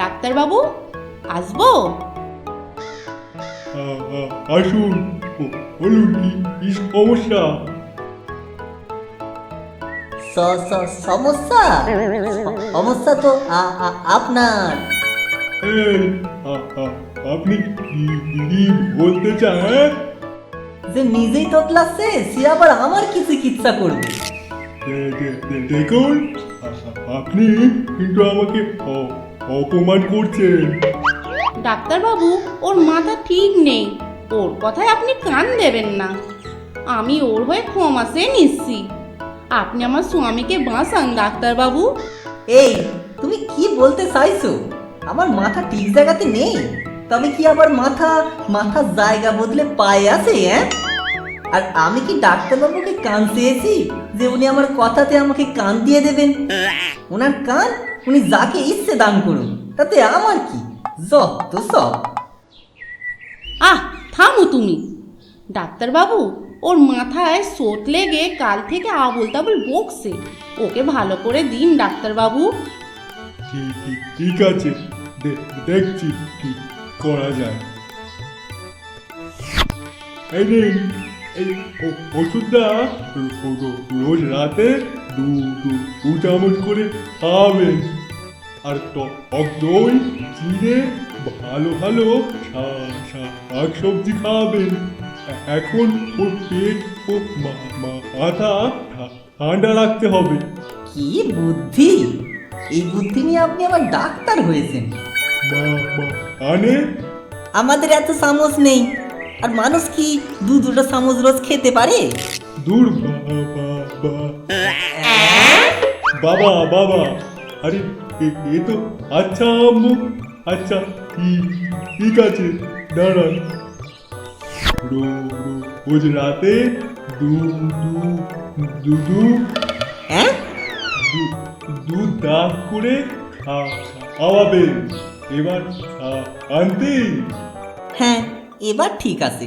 ডাক্তারবাবু, আসবো? আসুন, বলুন কি সমস্যা? সমস্যা সমস্যা তো আপনার। এই, আপনি কি বলতে চান? যে নিজেই তোতলাচ্ছে সে আবার আমার কি চিকিৎসা করবে? দেখুন, আপনি কিন্তু আমাকে অপমান করছেন। ডাক্তারবাবু, ওর মাথা ঠিক নেই, ওর কথায় আপনি কান দেবেন না। আমি ওর হয়ে ক্ষমা চেয়ে নিচ্ছি। আপনি আমার স্বামীকে বাঁচান ডাক্তারবাবু। এই, তুমি কি বলতে চাইছো? আমার মাথা ঠিক জায়গাতে নেই, তবে কি আবার মাথার জায়গা বদলে পায়ে আছে? আর আমি কি ডাক্তারবাবুকে কান চেয়েছি যে উনি আমার কথাতে আমাকে কান দিয়ে দেবেন? ওনার কান উনি যাকে ইচ্ছে দান করুন, তাতে আমার কি? যত সব। থামো তুমি। ডাক্তারবাবু, ওর মাথায় চোট লেগে কাল থেকে আবুল তাবুল বকছে। ওকে ভালো করে দিন ডাক্তারবাবু। ঠিক আছে, দেখছি কি করা যায়। এই নিন, এই ওষুধটা রোজ রাতে দু চামচ করে খাবেন। আর টক দই, চিড়ে, ভালো ভালো শাক সবজি খাবেন। এখন ওর পেট ও মাথা ঠান্ডা রাখতে হবে। কি বুদ্ধি! এই বুদ্ধি নিয়ে আপনি আবার ডাক্তার হয়েছেন। মানে? আমাদের এত চামচ নেই, আর মানুষ কি দুটো চামচ রোজ খেতে পারে? দূর বাবা বাবা, আরে এ তো আচ্ছা আম্মু, আচ্ছা ঠিক আছে, দাঁড়ান। রোজ রাতে দু দু দু দু হ্যাঁ, দুধ দাগ করে খাওয়াবেন। এবার আনতে। হ্যাঁ, এবার ঠিক আছে।